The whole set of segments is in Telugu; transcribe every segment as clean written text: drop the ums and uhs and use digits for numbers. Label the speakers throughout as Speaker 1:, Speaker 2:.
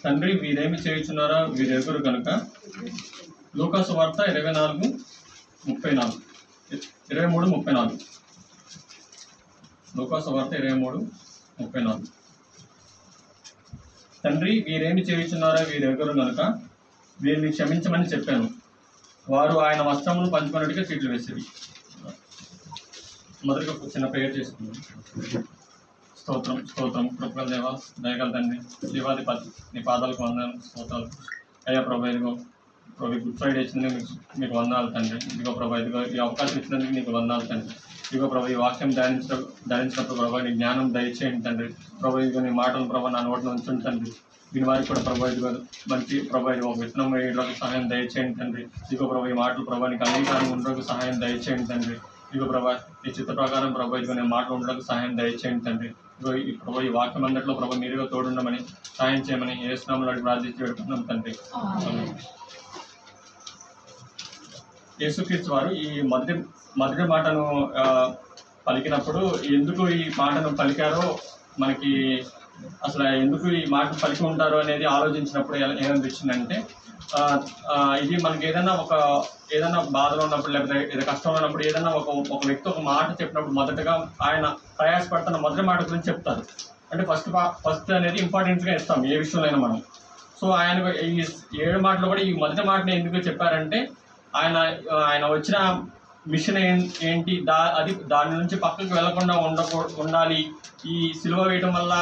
Speaker 1: తండ్రి వీరేమి చేయుచున్నారో వీరెరుగురు కనుక. లూకా సువార్త 24:34, 23:34. లూకా సువార్త 23:34. తండ్రి వీరేమి చేయుచున్నారో వీరెరుగురు కనుక వీరిని క్షమించమని చెప్పాను. వారు ఆయన వస్త్రమును పంచుకున్నట్టుగా చీట్లు వేసేది. మొదటిగా చిన్న ప్రేయర్ చేసుకుందాం. స్తోత్రం స్తోత్రం కృపగల దేవా, దయగల తండ్రి, జీవాధిపతి, నీ పాదాలకు వందనాలు, స్తోత్రాలు అయ్యా ప్రభా. ఇదిగో ప్రభు గుడ్ ఫ్రైడే ఇచ్చినందుకు మీకు వందనాలు తండ్రి. ఇదిగో ప్రభా, ఇదిగో ఈ అవకాశం ఇచ్చినందుకు నీకు వందనాలు తండ్రి. ఇదిగో ప్రభా, ఈ వాక్యం ధ్యానించినప్పుడు ప్రభా నీ జ్ఞానం దయచేయండి తండ్రి. ప్రభా ఇదిగో నీ మాటలు ప్రభా నా నోటిని ఉంచండి తండ్రి. దీని వారికి కూడా ప్రభా ఇదిగో మంచి ప్రభా ఇది ఒక విత్తనం వేయడానికి సహాయం దయచేయండి తండ్రి. ఇదిగో ప్రభా ఈ మాటలు ప్రభా నీకు అంగీకారం ఉండడానికి సహాయం దయచేయండి తండ్రి. ఇదిగో ప్రభా ఈ చిత్త ప్రకారం ప్రభా ఇదిగో నేను మాటలు ఉండడానికి సహాయం దయచేయండి తండ్రి. ఇదిగో ఈ ప్రభా ఈ వాక్యం అందరిలో ప్రభా మీరుగా తోడుండమని సహాయం చేయమని యేసునామములో అడిగి ప్రార్థించి పెడుతున్నాం తండ్రి. యేసుక్రీస్తు వారు ఈ మొదటి మాటను పలికినప్పుడు ఎందుకు ఈ మాటను పలికారో మనకి అసలు ఎందుకు ఈ మాట పలికి ఉంటారో అనేది ఆలోచించినప్పుడు ఏమనిపించిందంటే ఇది మనకి ఏదైనా బాధలో ఉన్నప్పుడు లేకపోతే ఏదైనా కష్టంలో ఉన్నప్పుడు ఏదైనా ఒక వ్యక్తి ఒక మాట చెప్పినప్పుడు మొదటగా ఆయన ప్రయాసపడుతున్న మొదటి మాట గురించి చెప్తారు. అంటే ఫస్ట్ అనేది ఇంపార్టెంట్గా ఇస్తాం ఏ విషయంలో మనం. సో ఆయన ఈ 7 మాటలు కూడా ఈ మొదటి మాటని ఎందుకు చెప్పారంటే ఆయన వచ్చిన మిషన్ ఏంటి దాని నుంచి పక్కకు వెళ్లకుండా ఉండాలి. ఈ సిలువ వేయటం వల్ల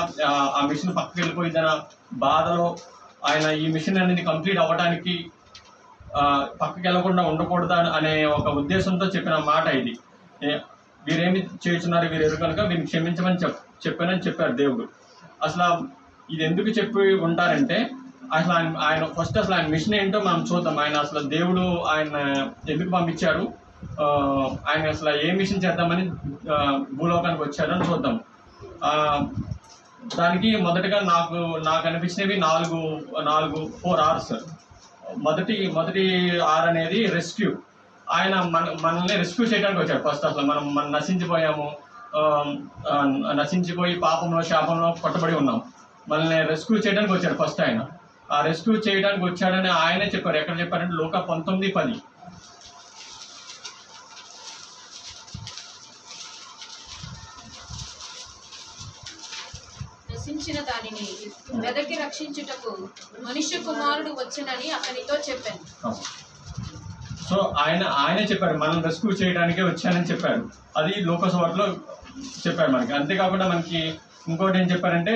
Speaker 1: ఆ మిషన్ పక్కకు వెళ్ళిపోయిందన్న బాధలో ఆయన ఈ మిషన్ అనేది కంప్లీట్ అవ్వడానికి పక్కకి వెళ్లకుండా ఉండకూడదు అనే ఒక ఉద్దేశంతో చెప్పిన మాట ఇది. వీరేమి చేస్తున్నారు వీరెరు కనుక వీరిని క్షమించమని చెప్పానని చెప్పారు దేవుడు. అసలు ఇది ఎందుకు చెప్పి ఉంటారంటే అసలు ఆయన ఫస్ట్ అసలు ఆయన మిషన్ ఏంటో మనం చూద్దాం. ఆయన అసలు దేవుడు ఆయన ఎందుకు పంపించాడు, ఆయన అసలు ఏ మిషన్ చేద్దామని భూలోకానికి వచ్చాడని చూద్దాం. దానికి మొదటగా నాకు అనిపించినవి 4 R's. మొదటి R అనేది రెస్క్యూ. ఆయన మనల్ని రెస్క్యూ చేయడానికి వచ్చాడు ఫస్ట్. అసలు మనం నశించిపోయి పాపంలో శాపంలో పట్టుబడి ఉన్నాం. మనల్ని రెస్క్యూ చేయడానికి వచ్చాడు ఫస్ట్ ఆయన. ఆ రెస్క్యూ చేయడానికి వచ్చాడని ఆయనే చెప్పారు. ఎక్కడ చెప్పారంటే లూకా 19:10.
Speaker 2: నశించిన దానిని వెదకి రక్షించుటకు మనుష్య కుమారుడు వచ్చనని అతనితో చెప్పాను.
Speaker 1: సో ఆయనే చెప్పారు మనం రెస్క్యూ చేయడానికే వచ్చానని చెప్పారు. అది లూకా సువార్తలో చెప్పారు మనకి. అంతేకాకుండా మనకి ఇంకోటి ఏం చెప్పారంటే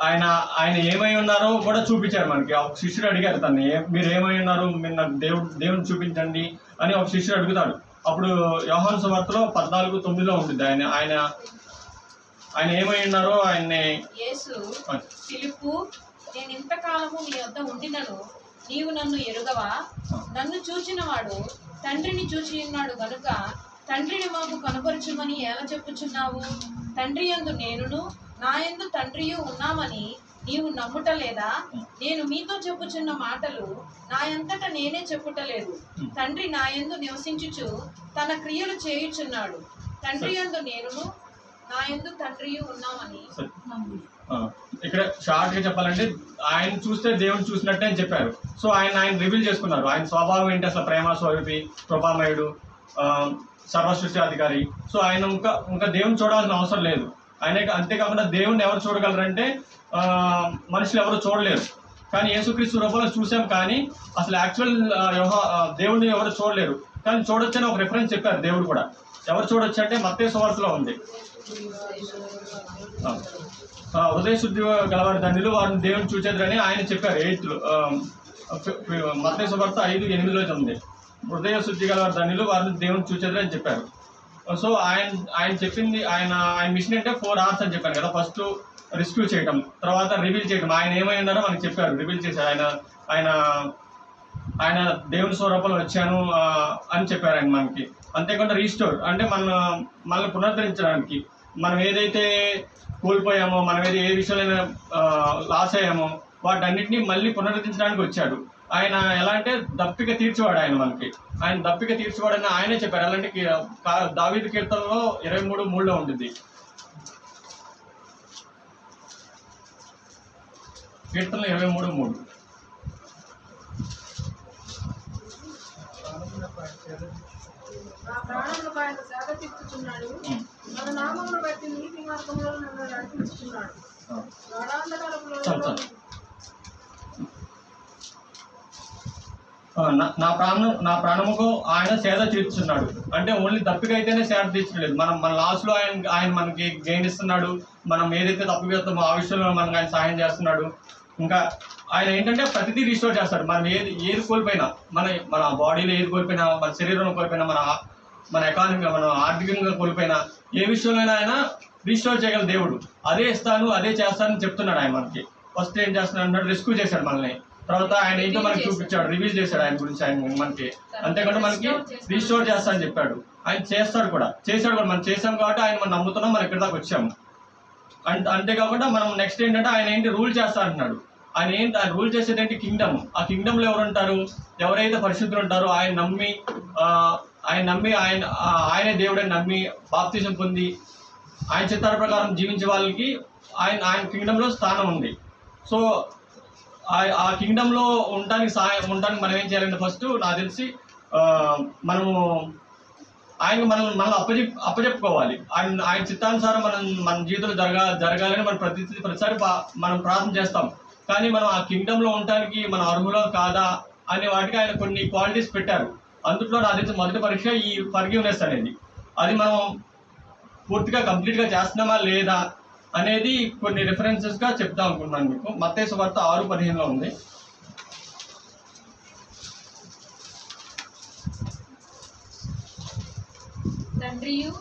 Speaker 1: ఆయన ఏమై ఉన్నారో కూడా చూపించారు మనకి. ఒక శిష్యుడు అడిగారు తను, మీరు ఏమై ఉన్నారు, మీరు నాకు దేవుని చూపించండి అని ఒక శిష్యుడు అడుగుతాడు. అప్పుడు యోహాను సువార్తలో 14:9 ఉంటుంది. ఆయన ఏమై ఉన్నారో ఆయన్ని
Speaker 2: యేసు ఫిలిప్పు, నేను ఇంతకాలము నీ వద్ద ఉండినను నీవు నన్ను ఎరుగవా? నన్ను చూచినవాడు తండ్రిని చూచి ఉన్నాడు గనుక తండ్రిని మాకు కనపరచుమని ఎలా చెప్పుచున్నావు? తండ్రి యందు నేనును నా యందు తండ్రియు ఉన్నామని నీవు నమ్ముటలేదా? నేను మీతో చెప్పుచున్న మాటలు నా అంతట నేనే చెప్పుటలేదు. తండ్రి నా యందు నివసించుచు తన క్రియలు చేయుచున్నాడు. తండ్రి యందు నేనును నా యందు తండ్రియు ఉన్నామని.
Speaker 1: ఇక్కడ షార్ట్ గా చెప్పాలంటే ఆయన చూస్తే దేవుని చూసినట్టే అని చెప్పారు. సో ఆయన రివీల్ చేసుకున్నారు. ఆయన స్వభావం ఏంటి, అసలు ప్రేమ స్వరూపి, కృపామయుడు, సర్వసృష్టి. సో ఆయన ఇంకా దేవుని చూడాల్సిన అవసరం లేదు. అంతేకాకుండా దేవుణ్ణి ఎవరు చూడగలరంటే మనుషులు ఎవరు చూడలేరు. కానీ యేసుక్రీస్తు రూపంలో చూసాం, కానీ అసలు యాక్చువల్ దేవుణ్ణి ఎవరు చూడలేరు. కానీ చూడొచ్చని ఒక రిఫరెన్స్ చెప్పారు దేవుడు కూడా. ఎవరు చూడొచ్చు అంటే మత్తయి సువార్తలో ఉంది. హృదయ శుద్ధి గలవారి ధన్యులు వారిని దేవుని చూచేద్దరని ఆయన చెప్పారు. 8th మత్తయి సువార్త 5:8లో ఉంది. హృదయ శుద్ధి గలవారి ధన్యులు వారిని దేవుని చూచేద్దరని చెప్పారు. సో ఆయన చెప్పింది ఆయన మిషన్ అంటే 4 R's అని చెప్పాను కదా. ఫస్ట్ రెస్క్యూ చేయటం, తర్వాత రివీల్ చేయటం. ఆయన ఏమై ఉన్నారో మనకి చెప్పారు, రివీల్ చేశారు. ఆయన దేవుని స్వరూపంలో వచ్చాను అని చెప్పారు ఆయన మనకి. అంతేకాకుండా రీస్టోర్ అంటే మనల్ని పునరుద్ధరించడానికి, మనం ఏదైతే కోల్పోయామో, మనం ఏ విషయంలో లాస్ అయ్యామో వాటన్నిటిని మళ్ళీ పునరుద్ధరించడానికి వచ్చాడు. ఆయన ఎలా అంటే దప్పిక తీర్చేవాడు. ఆయన దప్పిక తీర్చేవాడని ఆయనే చెప్పారు. అలాంటి దావీదు కీర్తనలో 23:3లో ఉంటుంది. కీర్తనలు 23:3.
Speaker 3: నా ప్రాణములకు ఆయన సేద తీర్చుచున్నాడు. మన నామమును బట్టి నీతి మార్గంలో నన్ను నడిపించుచున్నాడు.
Speaker 1: నా ప్రాణముకు ఆయన సేద తీర్చున్నాడు అంటే ఓన్లీ తప్పిక అయితేనే సేద తీర్చలేదు. మన లాస్ట్లో ఆయన మనకి గెయిన్ ఇస్తున్నాడు. మనం ఏదైతే తప్పు చేస్తామో ఆ విషయంలో మనకు ఆయన సహాయం చేస్తున్నాడు. ఇంకా ఆయన ఏంటంటే ప్రతిదీ రిస్టోర్ చేస్తాడు. మనం ఏది కోల్పోయినా, మన బాడీలో ఏది కోల్పోయినా, మన శరీరంలో కోల్పోయినా, మన ఎకానమీ, మనం ఆర్థికంగా కోల్పోయినా, ఏ విషయంలో ఆయన రిస్టోర్ చేయగల దేవుడు. అదే ఇస్తాను, అదే చేస్తానని చెప్తున్నాడు ఆయన మనకి. ఫస్ట్ ఏం చేస్తున్నాడు అన్నాడు, రెస్క్యూ చేశాడు మనల్ని. తర్వాత ఆయన ఏంటో మనకి చూపించాడు, రివీల్ చేశాడు ఆయన గురించి ఆయన మనకి. అంతేకాకుండా మనకి రిస్టోర్ చేస్తానని చెప్పాడు. ఆయన చేస్తాడు కూడా. మనం చేసాం కాబట్టి ఆయన మనం నమ్ముతున్నాం, మనం ఇక్కడ దాకా వచ్చాము. అంతేకాకుండా మనం నెక్స్ట్ ఏంటంటే ఆయన ఏంటి రూల్ చేస్తా అంటున్నాడు. ఆయన రూల్ చేసేది ఏంటి కింగ్డమ్. ఆ కింగ్డమ్లో ఎవరు ఉంటారు? ఎవరైతే పరిశుద్ధులు ఉంటారో ఆయన నమ్మి ఆయనే దేవుడని నమ్మి బాప్తిజం పొంది ఆయన చిత్తాల ప్రకారం జీవించే వాళ్ళకి ఆయన కింగ్డమ్లో స్థానం ఉంది. సో ఆ కింగ్డమ్లో ఉండడానికి మనం ఏం చేయాలంటే ఫస్ట్ నాకు తెలిసి మనము మనల్ని అప్పచెప్పుకోవాలి. ఆయన చిత్తానుసారం మన జీవితంలో జరగాలని మనం ప్రతిసారి మనం ప్రార్థన చేస్తాం. కానీ మనం ఆ కింగ్డమ్లో ఉండడానికి మనం అర్హులో కాదా అనే వాటికి ఆయన కొన్ని క్వాలిటీస్ పెట్టారు. అందులో నాకు తెలిసి మొదటి పరీక్ష ఈ ఫర్గివ్నెస్ అనేది. అది మనం పూర్తిగా కంప్లీట్గా చేస్తున్నామా లేదా అనేది కొన్ని రిఫరెన్సెస్గా చెప్తాం అనుకుంటున్నాను మీకు. మత్తయి సువార్త 6:15 ఉంది.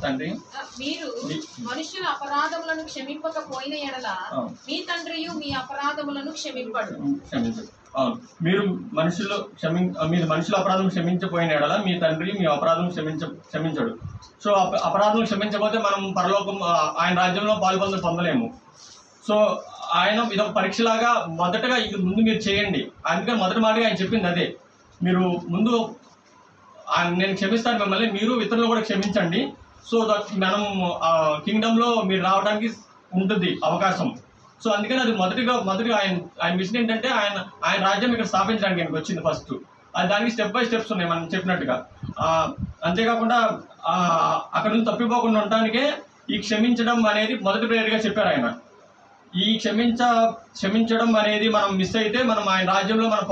Speaker 2: తండ్రి మీరు మనుషుల అపరాధములను క్షమింపకపోయిన ఎడల మీ తండ్రియు మీ అపరాధములను క్షమింపడు.
Speaker 1: మీరు మనుషుల అపరాధం క్షమించపోయిన ఎడల మీ తండ్రి మీ అపరాధం క్షమించడు. సో అపరాధం క్షమించకపోతే మనం పరలోకం ఆయన రాజ్యంలో పొందలేము. సో ఆయన ఇదొక పరీక్షలాగా మొదటగా ఇది ముందు మీరు చేయండి. అందుకని మొదటి మాటగా ఆయన చెప్పింది అదే. మీరు ముందు నేను క్షమిస్తాను మిమ్మల్ని, మీరు ఇతరులు కూడా క్షమించండి. సో దట్ మనం కింగ్డమ్లో మీరు రావడానికి ఉంటుంది అవకాశం. సో అందుకని అది మొదటిగా ఆయన మిషన్ ఏంటంటే ఆయన రాజ్యం ఇక్కడ స్థాపించడానికి ఆయనకు వచ్చింది ఫస్ట్. అది దానికి స్టెప్ బై స్టెప్స్ ఉన్నాయి మనం చెప్పినట్టుగా. అంతేకాకుండా అక్కడ నుంచి తప్పిపోకుండా ఉండటానికే ఈ క్షమించడం అనేది మొదటి ప్రేయర్గా చెప్పారు ఆయన. ఈ క్షమించడం అనేది మనం మిస్ అయితే మనం ఆయన రాజ్యంలో మనం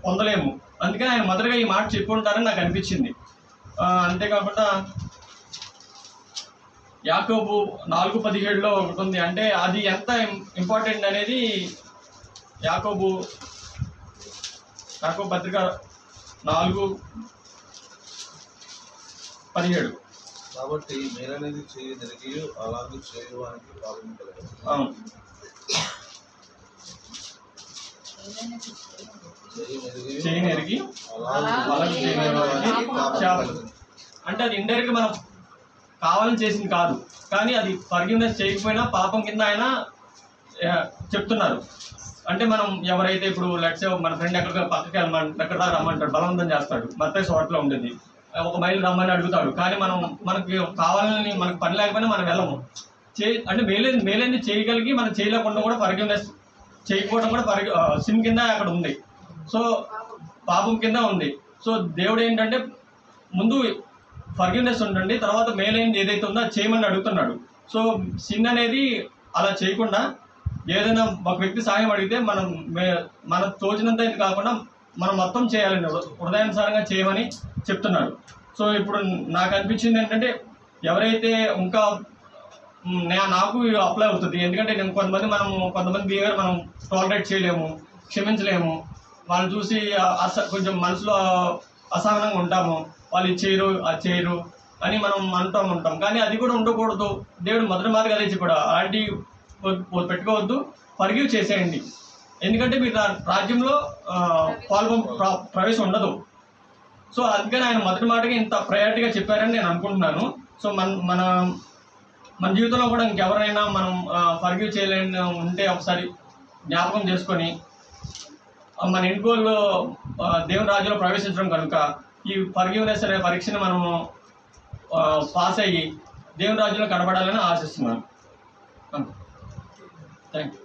Speaker 1: పొందలేము. అందుకని ఆయన మొదటగా ఈ మాట చెప్పుకుంటారని నాకు అనిపించింది. అంతేకాకుండా యాకోబు 4:17 ఒకటి ఉంది. అంటే అది ఎంత ఇంపార్టెంట్ అనేది యాకోబు పత్రిక 4:17.
Speaker 4: కాబట్టి మేలనేది చేయదరిగి అలాగే చేయడానికి పాల్గొనగలరు.
Speaker 1: చేయనెరిగి అంటే అది ఇండైరెక్ట్ మనం కావాలని చేసింది కాదు, కానీ అది ఫర్గివ్నెస్ చేయకపోయినా పాపం కింద ఆయన చెప్తున్నారు. అంటే మనం ఎవరైతే ఇప్పుడు లెట్స్ మన ఫ్రెండ్ పక్కకి ఎక్కడ రమ్మంటాడు, బలవంతం చేస్తాడు. మత్తయి సువార్తలో ఉండేది 1 మైల్ రమ్మని అడుగుతాడు. కానీ మనకి కావాలని మనకు పని లేకపోయినా మనం వెళ్ళము. అంటే మేలేంది చేయగలిగి మనం చేయలేకుండా కూడా ఫర్గివ్నెస్ చేయకపోవడం కూడా సిన్ కింద అక్కడ ఉంది. సో పాపం కింద ఉంది. సో దేవుడు ఏంటంటే ముందు ఫర్గివ్నెస్ ఉండండి, తర్వాత మేలైంది ఏదైతే ఉందో అది చేయమని అడుగుతున్నాడు. సో సిన్ అనేది అలా చేయకుండా ఏదైనా ఒక వ్యక్తి సాయం అడిగితే మన తోచినంత ఇది కాకుండా మనం మొత్తం చేయాలండి, హృదయానుసారంగా చేయమని చెప్తున్నాడు. సో ఇప్పుడు నాకు అనిపించింది ఏంటంటే ఎవరైతే ఇంకా నాకు అప్లై అవుతుంది. ఎందుకంటే నేను కొంతమంది బిహేవియర్ మనం టాలరేట్ చేయలేము, క్షమించలేము. వాళ్ళని చూసి కొంచెం మనసులో అసహనంగా ఉంటాము. వాళ్ళు ఇది చేయరు, అది చేయరు అని మనం అంటూ ఉంటాం. కానీ అది కూడా ఉండకూడదు. దేవుడు మొదటి మాదిరిగా అదే చెప్పాడు, అలాంటి పెట్టుకోవద్దు, ఫర్గివ్ చేసేయండి. ఎందుకంటే మీరు రాజ్యంలో ప్రవేశం ఉండదు. సో అందుకని ఆయన మొదటి మాటగా ఇంత ప్రయారిటీగా చెప్పారని నేను అనుకుంటున్నాను. సో మన జీవితంలో కూడా ఇంకెవరైనా మనం ఫర్గివ్ చేయలేని ఉంటే ఒకసారి జ్ఞాపకం చేసుకొని మన ఇంటి గోల్లో దేవుని రాజ్యంలో ప్రవేశించడం కనుక ఈ ఫర్గివ్నెస్ అనే పరీక్షను మనము పాస్ అయ్యి దేవుని రాజ్యంలో కనబడాలని ఆశిస్తున్నాను. Thank you.